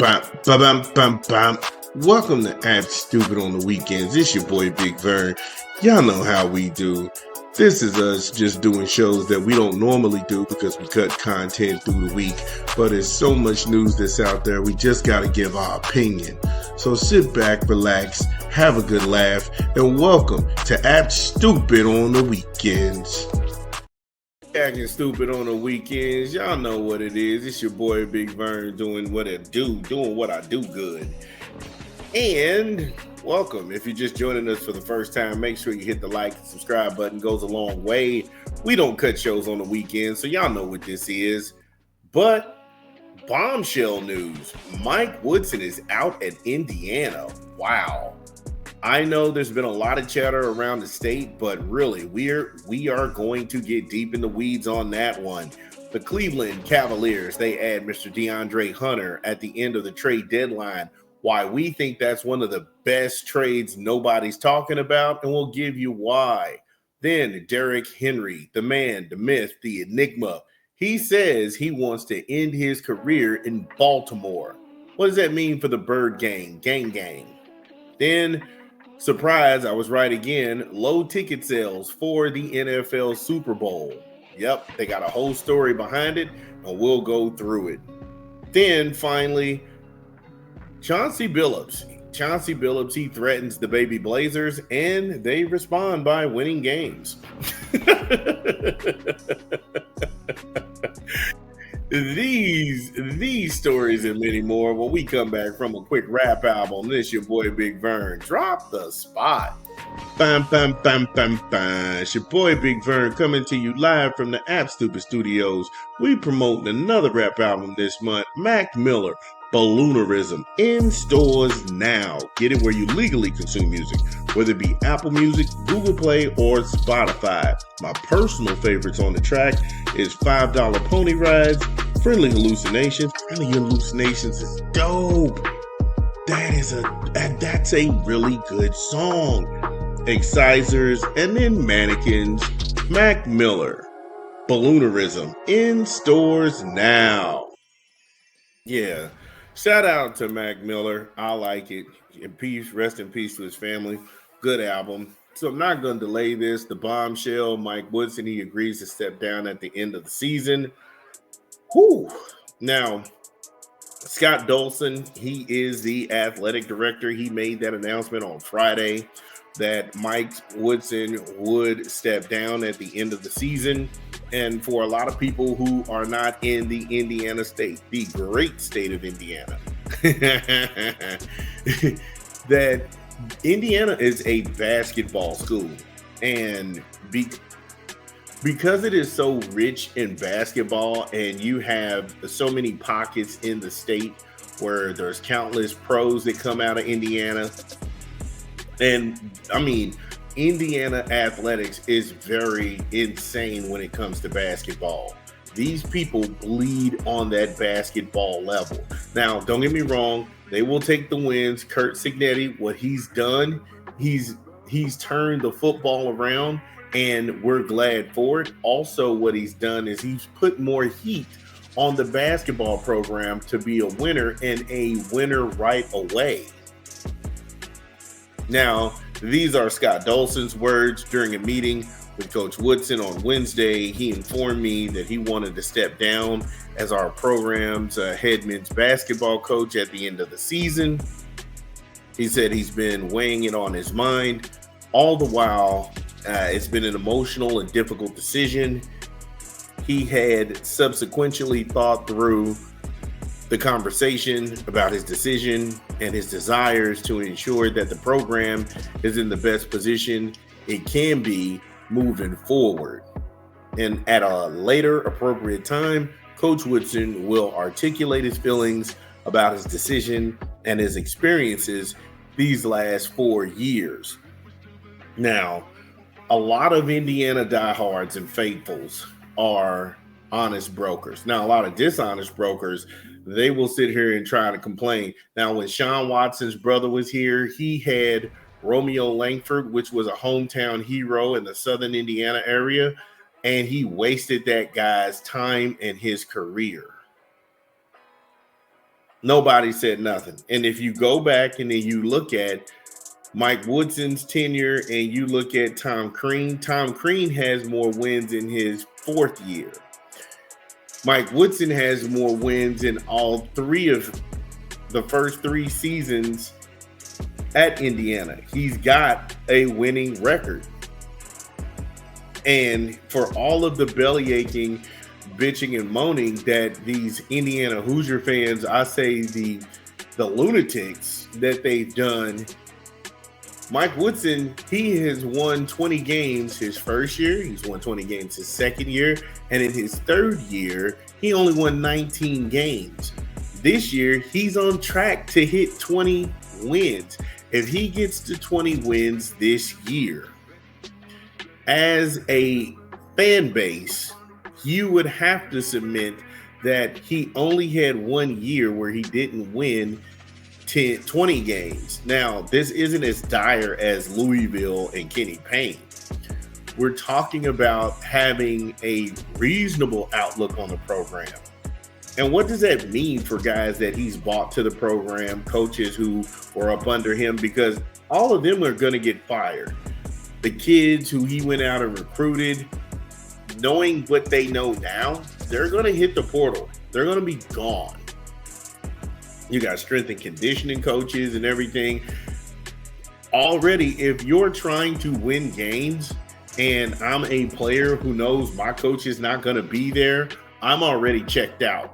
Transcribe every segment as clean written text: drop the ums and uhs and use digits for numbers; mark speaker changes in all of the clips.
Speaker 1: Bam, bam, bam, bam, bam. Welcome to Act Stupid on the Weekends. It's your boy Big Vern. Y'all know how we do. This is us just doing shows that we don't normally do because we cut content through the week. But there's so much news that's out there, we just got to give our opinion. So sit back, relax, have a good laugh, and welcome to Act Stupid on the Weekends. Acting stupid on the weekends, y'all know what it is. It's your boy Big Vern doing what I do good. And welcome. If you're just joining us for the first time, make sure you hit the like and subscribe button. Goes a long way. We don't cut shows on the weekends, so y'all know what this is. But bombshell news: Mike Woodson is out at Indiana. Wow. I know there's been a lot of chatter around the state, but really, we are going to get deep in the weeds on that one. The Cleveland Cavaliers, they add Mr. DeAndre Hunter at the end of the trade deadline. Why we think that's one of the best trades nobody's talking about, and we'll give you why. Then Derrick Henry, the man, the myth, the enigma. He says he wants to end his career in Baltimore. What does that mean for the Bird Gang? Gang. Then, surprise, I was right again. Low ticket sales for the NFL Super Bowl. Yep, they got a whole story behind it, and we'll go through it. Then, finally, Chauncey Billups, he threatens the Baby Blazers, and they respond by winning games. These stories and many more when we come back from a quick rap album. This your boy Big Vern. Drop the spot. Bam, bam, bam, bam, bam. It's your boy Big Vern coming to you live from the App Stupid Studios. We promoting another rap album this month. Mac Miller, Balloonerism, in stores now. Get it where you legally consume music, whether it be Apple Music, Google Play, or Spotify. My personal favorites on the track is $5 Pony Rides, Friendly Hallucinations. Friendly Hallucinations is dope. That's a really good song. Excisors, and then Mannequins. Mac Miller, Balloonerism, in stores now. Yeah. Shout out to Mac Miller. I like it. In peace, rest in peace to his family. Good album. So I'm not going to delay this. The bombshell, Mike Woodson, he agrees to step down at the end of the season. Whew. Now, Scott Dolson, he is the athletic director. He made that announcement on Friday that Mike Woodson would step down at the end of the season. And for a lot of people who are not in the Indiana state, the great state of Indiana, that Indiana is a basketball school. And because it is so rich in basketball and you have so many pockets in the state where there's countless pros that come out of Indiana. And I mean, Indiana athletics is very insane when it comes to basketball. These people bleed on that basketball level. Now, don't get me wrong, they will take the wins. Kurt Signetti, what he's done, he's turned the football around, and we're glad for it. Also, what he's done is he's put more heat on the basketball program to be a winner, and a winner right away. Now, these are Scott Dolson's words during a meeting with Coach Woodson on Wednesday. He informed me that he wanted to step down as our program's head men's basketball coach at the end of the season. He said he's been weighing it on his mind. All the while, it's been an emotional and difficult decision. He had subsequently thought through the conversation about his decision and his desires to ensure that the program is in the best position it can be moving forward. And at a later appropriate time, Coach Woodson will articulate his feelings about his decision and his experiences these last 4 years. Now, a lot of Indiana diehards and faithfuls are honest brokers. Now, a lot of dishonest brokers, they will sit here and try to complain. Now, when Sean Watson's brother was here, he had Romeo Langford, which was a hometown hero in the southern Indiana area, and he wasted that guy's time and his career. Nobody said nothing. And if you go back and then you look at Mike Woodson's tenure and you look at Tom Crean has more wins in his fourth year. Mike Woodson has more wins in all three of the first three seasons at Indiana. He's got a winning record. And for all of the belly aching, bitching, and moaning that these Indiana Hoosier fans, I say the lunatics that they've done, Mike Woodson, he has won 20 games his first year. He's won 20 games his second year. And in his third year, he only won 19 games. This year, he's on track to hit 20 wins. If he gets to 20 wins this year, as a fan base, you would have to submit that he only had 1 year where he didn't win 20 games. Now, this isn't as dire as Louisville and Kenny Payne. We're talking about having a reasonable outlook on the program. And what does that mean for guys that he's brought to the program, coaches who were up under him? Because all of them are going to get fired. The kids who he went out and recruited, knowing what they know now, they're going to hit the portal. They're going to be gone. You got strength and conditioning coaches and everything. Already, if you're trying to win games and I'm a player who knows my coach is not going to be there, I'm already checked out.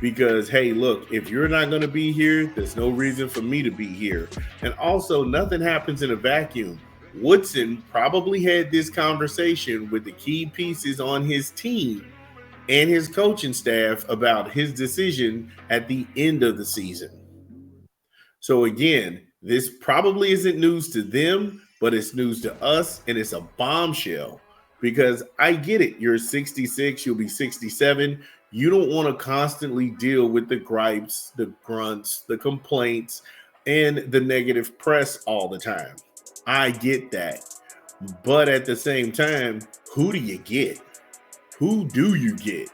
Speaker 1: Because, hey, look, if you're not going to be here, there's no reason for me to be here. And also, nothing happens in a vacuum. Woodson probably had this conversation with the key pieces on his team and his coaching staff about his decision at the end of the season. So again, this probably isn't news to them, but it's news to us, and it's a bombshell because I get it. You're 66, you'll be 67. You don't want to constantly deal with the gripes, the grunts, the complaints, and the negative press all the time. I get that. But at the same time, who do you get? Who do you get?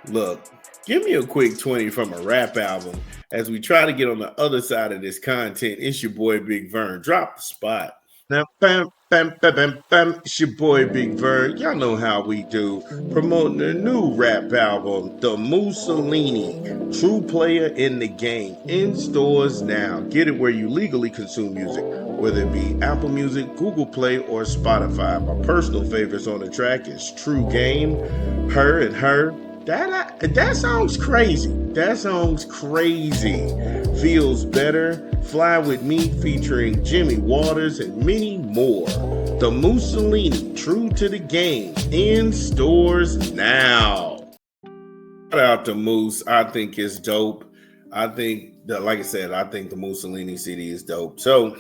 Speaker 1: Look, give me a quick 20 from a rap album as we try to get on the other side of this content. It's your boy Big Vern. Drop the spot. Now, bam, bam, bam, bam, bam. It's your boy Big Vern. Y'all know how we do. Promoting a new rap album, The Mussolini, True Player in the Game. In stores now. Get it where you legally consume music, whether it be Apple Music, Google Play, or Spotify. My personal favorites on the track is True Game, Her and Her. That sounds crazy. That sounds crazy. Feels Better, Fly With Me featuring Jimmy Waters and many more. The Mussolini, True to the Game, in stores now. Shout out to Moose. I think it's dope. I think that, like I said, I think the Mussolini CD is dope. So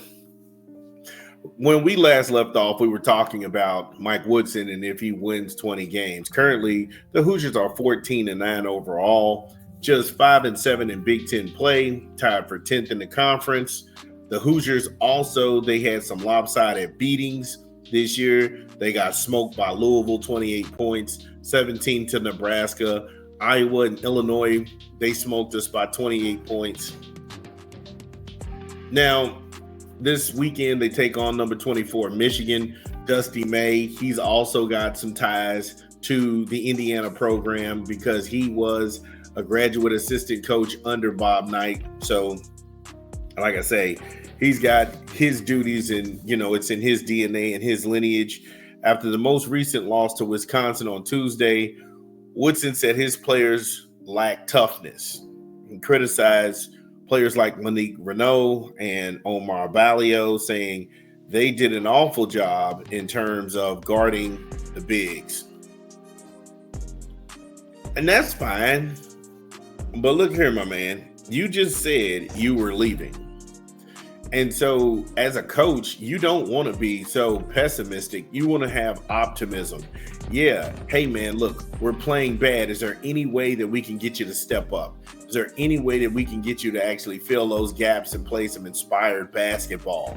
Speaker 1: when we last left off, we were talking about Mike Woodson and if he wins 20 games. Currently, the Hoosiers are 14-9 overall, just 5-7 in Big Ten play, tied for 10th in the conference. The Hoosiers also, they had some lopsided beatings this year. They got smoked by Louisville, 28 points, 17 to Nebraska. Iowa and Illinois, they smoked us by 28 points. Now, this weekend, they take on number 24, Michigan, Dusty May. He's also got some ties to the Indiana program because he was a graduate assistant coach under Bob Knight. So, like I say, he's got his duties and, it's in his DNA and his lineage. After the most recent loss to Wisconsin on Tuesday, Woodson said his players lack toughness and criticized players like Monique Renaud and Omar Balio, saying they did an awful job in terms of guarding the bigs. And that's fine. But look here, my man, you just said you were leaving. And so as a coach, you don't want to be so pessimistic. You want to have optimism. Yeah. Hey, man, look, we're playing bad. Is there any way that we can get you to step up? Is there any way that we can get you to actually fill those gaps and play some inspired basketball?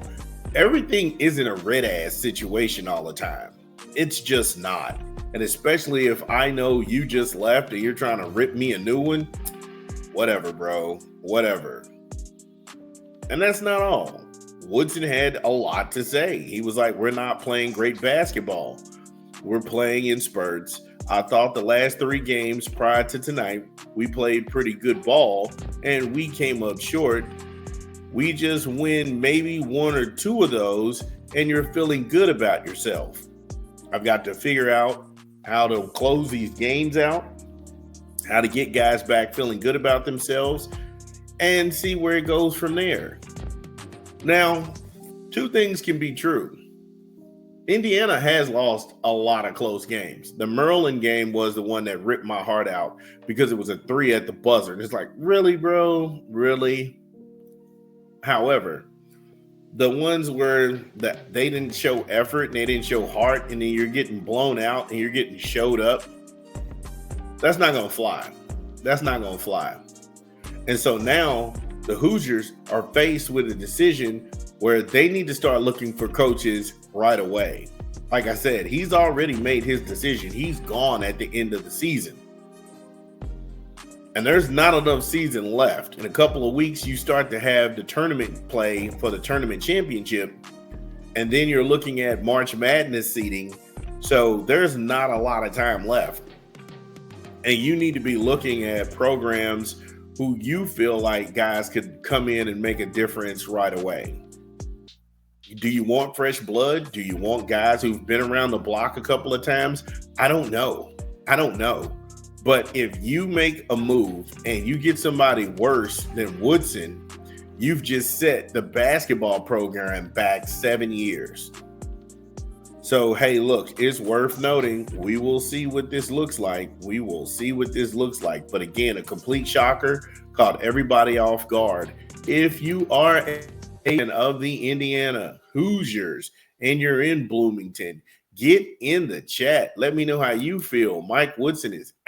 Speaker 1: Everything isn't a red ass situation all the time.
Speaker 2: It's just not. And especially if I know you just left and you're trying to rip me a new one, whatever, bro. Whatever. And that's not all. Woodson had a lot to say. He was like, we're not playing great basketball. We're playing in spurts. I thought the last 3 games prior to tonight, we played pretty good ball and we came up short. We just win maybe 1 or 2 of those and you're feeling good about yourself. I've got to figure out how to close these games out, how to get guys back feeling good about themselves, and see where it goes from there. Now, 2 things can be true. Indiana has lost a lot of close games. The Maryland game was the one that ripped my heart out because it was a 3 at the buzzer. And it's like, really, bro? Really? However, the ones where that they didn't show effort and they didn't show heart, and then you're getting blown out and you're getting showed up, that's not going to fly. That's not going to fly. And so now the Hoosiers are faced with a decision where they need to start looking for coaches right away. Like I said, he's already made his decision. He's gone at the end of the season. And there's not enough season left. In a couple of weeks, you start to have the tournament play for the tournament championship. And then you're looking at March Madness seeding. So there's not a lot of time left. And you need to be looking at programs who you feel like guys could come in and make a difference right away. Do you want fresh blood? Do you want guys who've been around the block a couple of times? I don't know. But if you make a move and you get somebody worse than Woodson, you've just set the basketball program back 7 years. So, hey, look, it's worth noting. We will see what this looks like. But again, a complete shocker, caught everybody off guard. If you are a fan of the Indiana Hoosiers and you're in Bloomington, get in the chat. Let me know how you feel. Mike Woodson is out.